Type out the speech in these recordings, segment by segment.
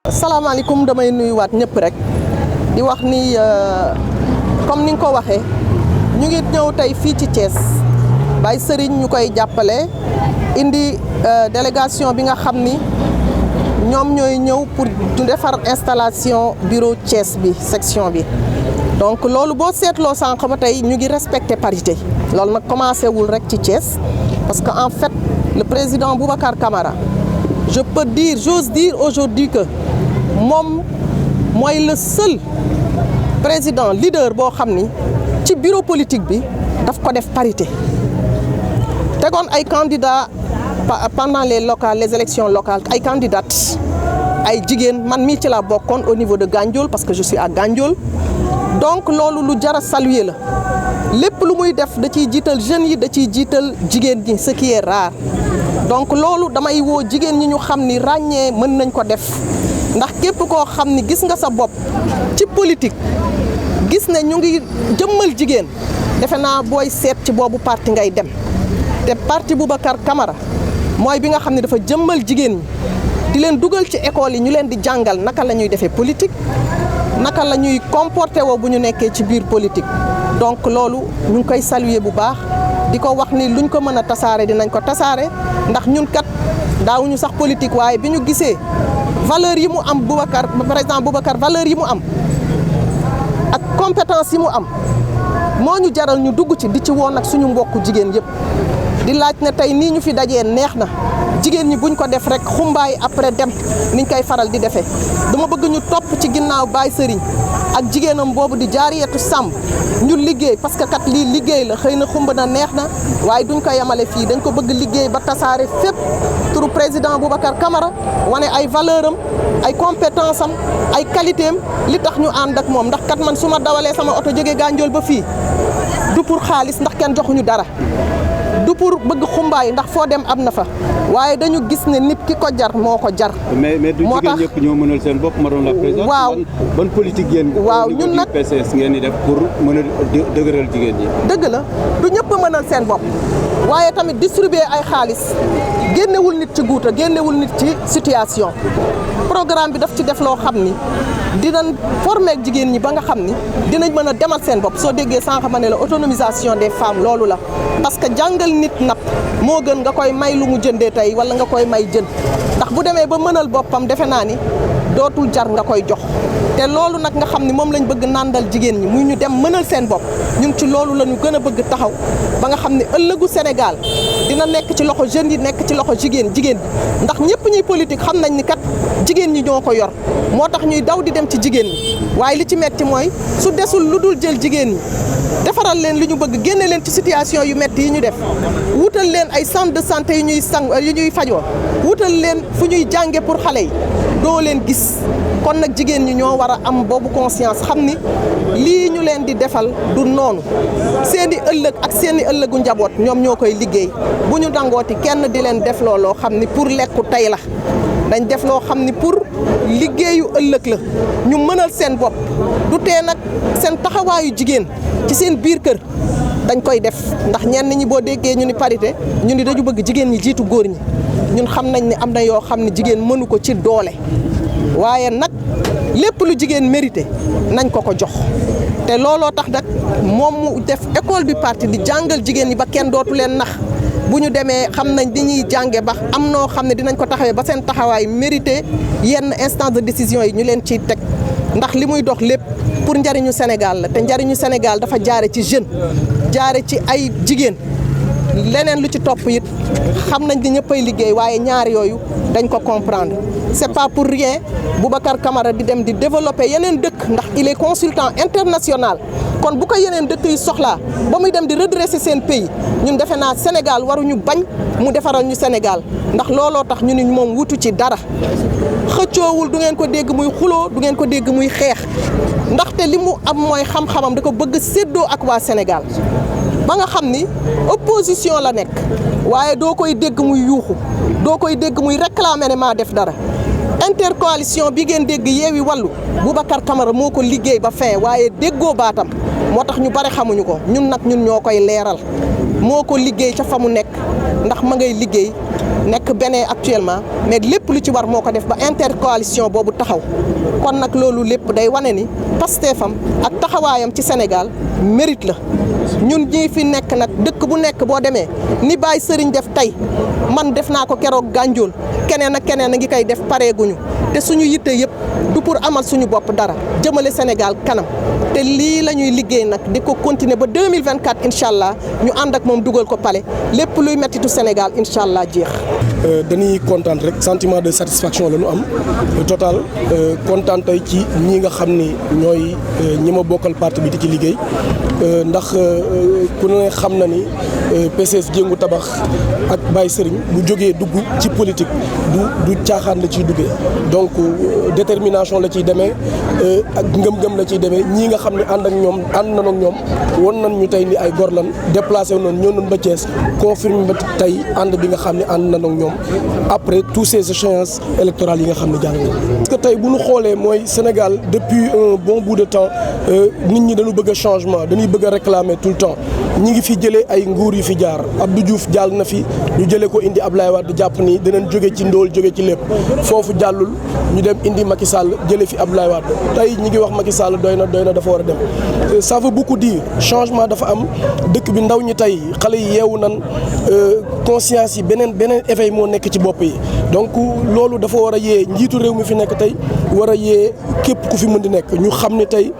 salaamaaleykum damay nuyuwaat ñëpp rek di wax ni comme ni nga ko waxee ñu ngi ñëw tey fii ci Thiès Baye Serigne ñu koy jàppale indi délégation bi nga xam ni ñoom ñooy ñëw pour ñu defar installation bureau Thiès bi section bi. donc loolu boo seetloo sànq ba tey ñu ngi respecté parité loolu nag commencé wul rek ci Thiès parce que en fait le président Boubacar Camara j'ose dire aujourd'hui que moom mooy le seul président leader boo xam ni ci bureau politique bi daf ko def parité tegoon ay candidats pendant les élections locales ay candidates ay jigéen man mii ci la bokkoon au niveau de Gandiol parce que je suis à Gandiol donc loolu lu jar a saluer la lépp lu muy def da ciy jiital jeunes yi da ciy jiital jigéen ñi ce qui est rare donc loolu damay woo jigéen ñi ñu xam ni ràññee mën nañ ko def ndax képp koo xam ni gis nga sa bopp ci politique gis ne ñu ngi jëmmal jigéen defe naa booy seet ci boobu parti ngay dem te parti Boubacar Camara mooy bi nga xam ne dafa jëmmal jigéen ñi di leen dugal ci école yi ñu leen di jàngal naka la ñuy defee politique naka la ñuy comporté woo bu ñu nekkee ci biir politique donc loolu ñu ngi koy saluer bu baax di ko wax ni luñ ko mën a tasaare dinañ ko tasaare ndax ñun kat daawuñu sax politique waaye bi ñu gisee valeur yi mu am Boubacar président Boubacar valeur yi mu am ak compétence yi mu am moo ñu jaral ñu dugg ci di ci woon ak suñu mbokku jigéen yëpp di laaj ne tey nii ñu fi dajee neex na jigéen ñi buñ ko def rek xumbaay après dem niñ koy faral di defee dama bëgg ñu topp ci ginnaaw Baye Serigne ak jigéenam boobu di Jaariyatu Samb ñu liggéey parce que kat lii liggéey la xëy na xumb na neex na waaye duñ ko yemale fii dañ ko bëgg liggéey ba tasaare fépp turu président Boubacar Camara wane ay valeur am ay compétence am ay qualité am li tax ñu ànd ak moom ndax kat man su ma dawalee sama oto jógee Gandiol ba fii du pour xaalis ndax kenn joxuñu dara du pour bëgg xumbaay ndax foo dem am na fa waaye dañu gis ne nit ki ko jar moo ko jar. mais du jigéen ñëpp ñoo mënal seen bopp madame la présidente. waaw ban politique ngeen. waaw ñun nag PCS ngeen di def pour mën a dëgëral jigéen ñi. dëgg la du ñëpp mënal seen bopp waaye tamit distribuer ay xaalis génnewul nit ci guuta génnewul nit ci situation programme bi daf ci def loo xam ni dinañ former ak jigéen ñi ba nga xam ni dinañ mën a demal seen bopp soo déggee sànq ma ne la autonomisation des femmes loolu la parce que jàngal nit napp moo gën nga koy may lu mu jëndee tey wala nga koy may jën ndax bu demee ba mënal boppam defe naa ni dootul jar nga koy jox te loolu nag nga xam ni moom lañ bëgg nàndal jigéen ñi muy ñu dem mënal seen bopp ñun ci loolu la ñu gën a bëgg taxaw ba nga xam ne ëllëgu Sénégal dina nekk ci loxo jeunes yi nekk ci loxo jigéen bi ndax ñëpp ñuy politique xam nañ ni kat jigéen ñi ñoo ko yor moo tax ñuy daw di dem ci jigéen ñi waaye li ci metti mooy su desul lu dul jël jigéen ñi defaral leen li ñu bëgg génne leen ci situation yu metti yi ñu def wutal leen ay centre de santé yu ñuy fajoo wutal leen fu ñuy jànge pour xale yi doo leen gis kon nag jigéen ñi ñoo war a am boobu conscience xam ni lii ñu leen di defal du noonu seeni ëllëg ak seeni ëllëgu njaboot ñoom ñoo koy liggéey bu ñu dangooti kenn di leen def loo xam ni pour lekku tey la dañ def loo xam ni pour liggéeyu ëllëg la ñu mënal seen bopp du tee nag seen taxawaayu jigéen ci seen biir kër dañ koy def ndax ñenn ñi boo déggee ñu ni parité ñu ni dañu bëgg jigéen ñi jiitu góor ñi ñun xam nañ ne am na yoo xam ne jigéen mënu ko ci doole waaye nag lépp lu jigéen mérité nañ ko ko jox te looloo tax nag moom mu def école du parti di jàngal jigéen ñi ba kenn dootu leen nax bu ñu demee xam nañ di ñuy jànge ba am noo xam ne dinañ ko taxawee ba seen taxawaay mérité yenn instance de décision yi ñu leen ciy teg ndax li muy dox lépp pour njariñu Sénégal la te njariñu Sénégal dafa jaare ci jeune jaare ci ay jigéen leneen lu ci topp it xam nañ di ñëppay liggéey waaye ñaar yooyu dañ ko comprendre c'est pas pour rien Boubacar Camara di dem di développer yeneen dëkk ndax il est consultant international kon bu ko yeneen dëkk yi soxlaa ba muy dem di redresser seen pays ñun defe naa Sénégal waruñu bañ mu defaral ñu Sénégal ndax looloo tax ñu ni moom wutu ci dara xëccoowul du ngeen ko dégg muy xuloo du ngeen ko dégg muy xeex ndaxte li mu am mooy xam-xamam da ko bëgg séddoo ak waa Sénégal ba nga xam ni opposition la nekk waaye doo koy dégg muy yuuxu doo koy dégg muy réclamer ne maa def dara intercoalition bi ngeen dégg Yewwi Wallu Boubacar Camara moo ko liggéey ba fin waaye déggoo baatam moo tax ñu bare xamuñu ko ñun nag ñun ñoo koy leeral moo ko liggéey ca fa mu nekk ndax ma ngay liggéey nekk Bénin actuellement mais lépp lu ci war moo ko def ba intercoalition boobu taxaw kon nag loolu lépp day wane ni Pastefam ak taxawaayam ci Sénégal mérite la ñun ñii fi nekk nag dëkk bu nekk boo demee ni Baye Serigne def tey man def naa ko keroog Gànjool keneen ak keneen a ngi koy def pareeguñu te suñu yitte yëpp du pour amal suñu bopp dara jëmale Sénégal kanam te lii la ñuy liggéey nag di ko continuer ba 2024 incha allah ñu ànd ak moom dugal ko palais lépp luy mettitu Sénégal incha allah jeex. dañuy kontaan rek sentiment de satisfaction la ñu am total kontaan tey ci ñi nga xam ni ñooy ñi ma bokkal parti bi di ci liggéey ndax ku ne xam na ni PCS Jéngu Tabax ak Baye Serigne bu jógee dugg ci politique du caaxaan la ciy duggee donc détermination la ciy demee ak ngëm-ngëm la ciy demee ñii nga xam ne ànd nañ ak ñoom won nañ ñu tey ni ay gor lan déplacé wu noonu ñëw nañ ba Thiès confirmé ba tey ànd bi nga xam ne ànd nañ ak ñoom après tous ces échéances électorales yi nga xam ne jàng nañ parce que tey bu ñu xoolee mooy Sénégal depuis un bon bout de temps nit ñi dañu bëgg a changement dañuy bëgg a réclamer tout le temps ñi ngi fi jëlee ay nguur yu fi jaar Abdou Diouf jàll na fi ñu jëlee ko indi Abdoulaye Wade jàpp ni dinañ jóge ci ndóol jóge ci lépp foofu jàllul ñu dem indi Macky Sall jëlee fi Abdoulaye Wade tey ñi ngi wax Macky Sall doy na dafa war a dem ça veut beaucoup dire changement dafa am dëkk bi ndaw ñi tey xale yi yeewu nan conscience yi beneen éveil moo nekk ci bopp yi donc loolu dafa war a yee njiitu réew mi fi nekk tey war a yee képp ku fi mën di nekk ñu xam ne tey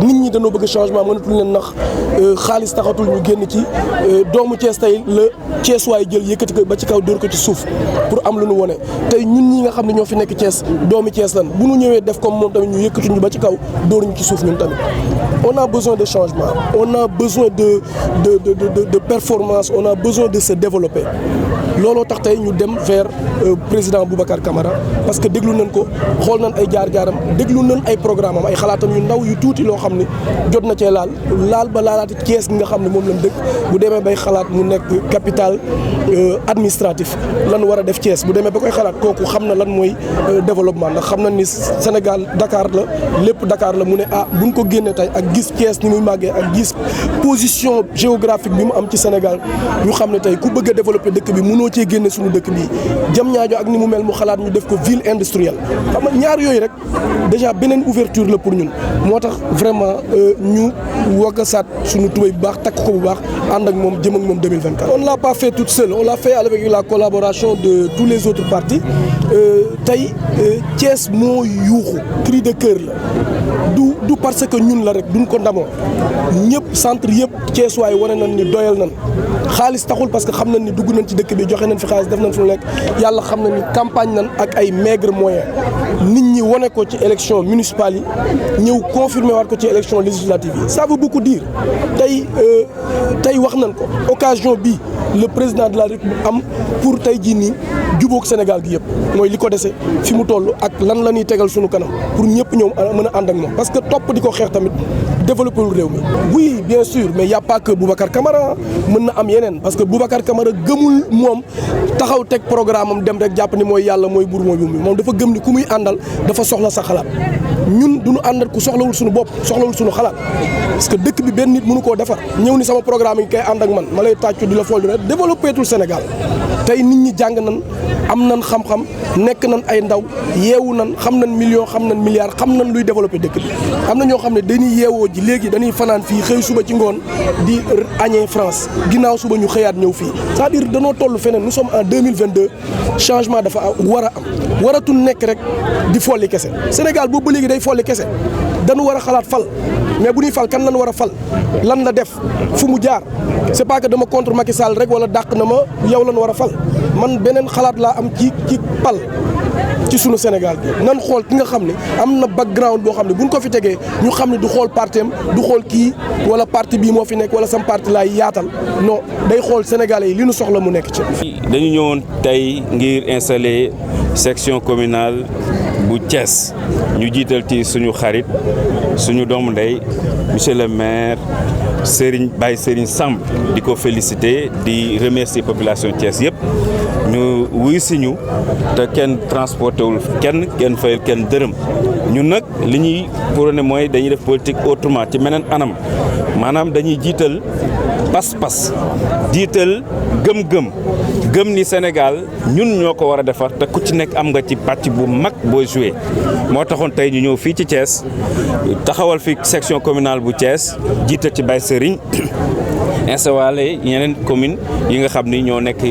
nit ñi dañoo bëgg changement mënatul leen nax xaalis taxatul ñu génn ci doomu Thiès tey la Thiès waay jël yëkkati ko ba ci kaw dóor ko ci suuf pour am lu nu wone tey ñun ñi nga xam ne ñoo fi nekk Thiès doomu Thiès lan bu ñu ñëwee def comme moom tamit ñu yëkkati ñu ba ci kaw dóor ñu ci suuf ñun tamit on a besoin de changement on a besoin de performance on a besoin de se développer looloo tax tey ñu dem vers président Boubacar Camara parce que déglu nañ ko xool nañ ay jaar-jaaram déglu nañ ay programme am ay xalaatam yu ndaw yu tuuti loo xam ne jot na cee laal ba laalaati Thiès gi nga xam ne moom lañ dëkk bu demee bay xalaat mu nekk capitale administratif lan war a def Thiès bu demee ba koy xalaat kooku xam na lan mooy développement ndax xam na ni Sénégal Dakar la lépp Dakar la mu ne buñ ko génnee tey ak gis Thiès ni muy màggee ak gis position géographique bi mu am ci Sénégal ñu xam ne tey ku bëgg a développer dëkk bi mënoo cee génne suñu dëkk bi Diamniadio ak ni mu mel mu xalaat ñu def ko ville industrielle xam nga ñaar yooyu rek déjà beneen ouverture la pour ñun moo tax vraiment ñu waggasaat suñu tubéy bu baax takk ko bu baax ànd ak moom jëm ak moom 2024. On ne l'a pas fait toute seule on l'a fait avec la collaboration de tous les autres partis tey Thiès moo yuuxu cri de cœur la du parce que ñun la rek duñ ko ndamoo ñëpp centre yëpp Thiès waay wane nañ ni doyal nañ xaalis taxul parce que xam nañ ni dugg nañ ci dëkk bi joxe nañ fi xaalis def nañ fi lu nekk yàlla xam na ni campagne nañ ak ay maigre moyens nit ñi wane ko ci élection municipale yi ñëw confirmer waat ko ci élection législative yi ça veut beaucoup dire tey wax nañ ko occasion bi le président de la République am pour tey jii nii jubóog Sénégal gi yëpp mooy li ko dese fi mu toll ak lan la ñuy tegal suñu kanam pour ñëpp ñëw mën a ànd ak moom parce que topp di ko xeex tamit développer lu réew mi oui bien sûr mais y a pas que Boubacar Camara mën na am yeneen parce que Boubacar Camara gëmul moom taxaw teg programme am dem rek jàpp ni mooy yàlla mooy buur mooy moom dafa gëm ni ku muy àndal dafa soxla sa xalaat ñun duñu àndal ku soxlawul suñu bopp soxlawul suñu xalaat parce que dëkk bi benn nit mënu koo defar ñëw ni sama programme yi koy ànd ak man ma lay tàccu di la fool rek développé tul Sénégal tey nit ñi jàng nañ am nañ xam-xam nekk nañ ay ndaw yeewu nañ xam nañ million xam nañ milliard xam nañ luy développé dëkk bi am na ñoo xam ne dañuy yeewoo ji léegi dañuy fanaan fii xëy suba ci ngoon di añee France ginnaaw suba ñu xëyaat ñëw fii c'est-à-dire danoo toll feneen nous sommes en 2022 changement dafa war a am waratul nekk rek di folli kese Sénégal boobu ba léegi day folli kese dañu war a xalaat fal mais bu ñuy fal kan lan war a fal lan la def fu mu jaar c'est pas que dama contre Macky Sall rek wala dàq na ma yow lan war a fal man beneen xalaat laa am ci pal ci sunu Sénégal bi nan xool ki nga xam ne am na background boo xam ne buñ ko fi tegee ñu xam ne du xool partem du xool kii wala parti bii moo fi nekk wala sam parti laay yaatal non day xool Sénégalais yi li nu soxla mu nekk ci. dañu ñëwoon tey ngir installer section communale bu Thiès ñu jiital ci suñu xarit suñu doomu ndey monsieur le maire Baye Serigne Samb di ko féliciter di remercier population Thiès yëpp ñu wuy si ñu te kenn transporté wul kenn fayal kenn dërëm ñun nag li ñuy prôné mooy dañuy def politique autrement ci meneen anam maanaam dañuy jiital pas-pas jiital gëm-gëm gëm ni Sénégal ñun ñoo ko war a defar te ku ci nekk am nga ci pàcc bu mag booy joué moo taxoon tey ñu ñëw fii ci Thiès taxawal fi section communale bu Thiès jiital ci Baye Serigne installé yeneen commune yi nga xam ni ñoo nekk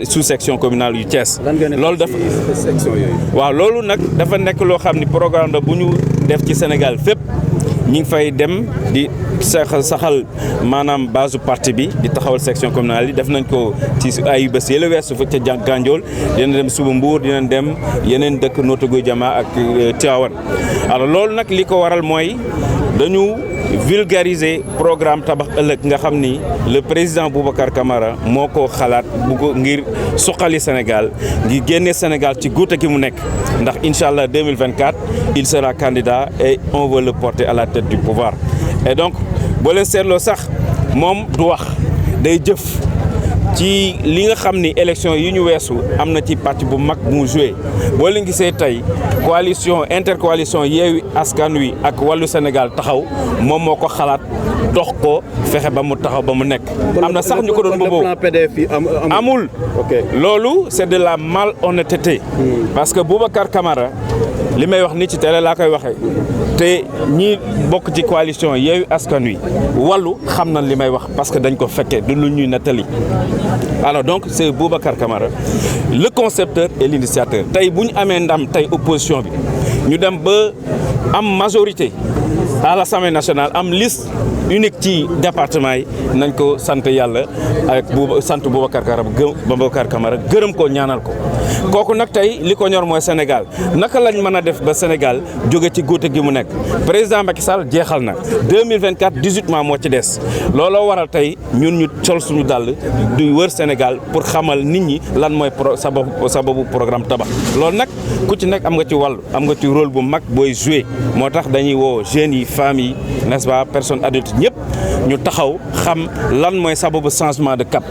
sous section communale yu Thiès. loolu dafa section yooyu. waaw loolu nag dafa nekk loo xam ni programme la bu ñu def ci Sénégal fépp ñi ngi fay dem di saxal maanaam base parti bi di taxawal section communale yi def nañ ko ci ay bés yële weesu fa ca Gandiol dina dem suba Mbour dinañ dem yeneen dëkk Notto Gouye Diama ak Tivaouane alors loolu nag li ko waral mooy dañu vulgariser programme tabax ëllëg nga xam ni le président Boubacar Camara moo ko xalaat bu ko ngir suqali Sénégal ngir génne Sénégal ci guute gi mu nekk ndax incha allah 2024 il sera candidat et on veut le porter à la tête du pouvoir et donc boo leen seetloo sax moom du wax day jëf ci li nga xam ni élection yi ñu weesu am na ci pàcc bu mag bu mu joué boo leen gisee tey coalition intercoalition Yewwi Askan Wi ak Wallu Sénégal taxaw moom moo ko xalaat dox ko fexe ba mu taxaw ba mu nekk. am na sax ñu ko doon boobu amul. loolu c'est de la malhonnêteté. parce que Boubacar Camara li may wax ni ci télé laa koy waxee te ñi bokk ci coalition Yewwi Askan Wi Wallu xam na li may wax parce que dañ ko fekkee du lu ñuy nettali. alors donc c'est Boubacar Camara le concepteur et l'initiateur tey bu ñu amee ndam tey opposition bi ñu dem ba am majorité à l'Assemblée nationale am liste unique ci département yi nañ ko sant yàlla ak sant Boubacar Camara gërëm ko ñaanal ko kooku nag tey li ko ñor mooy Sénégal naka lañ mën a def ba Sénégal jóge ci góote gi mu nekk président Macky Sall jeexal na 2024 18 mois moo ci des looloo waral tey ñun ñu sol suñu dàll du wër Sénégal pour xamal nit ñi lan mooy sababu programme tabax loolu nag ku ci nekk am nga ci wàll am nga ci rôle bu mag booy jouer moo tax dañuy woo jeunes yi femmes yi n'est-ce pas personnes adultes ñëpp ñu taxaw xam lan mooy sababu changement de cap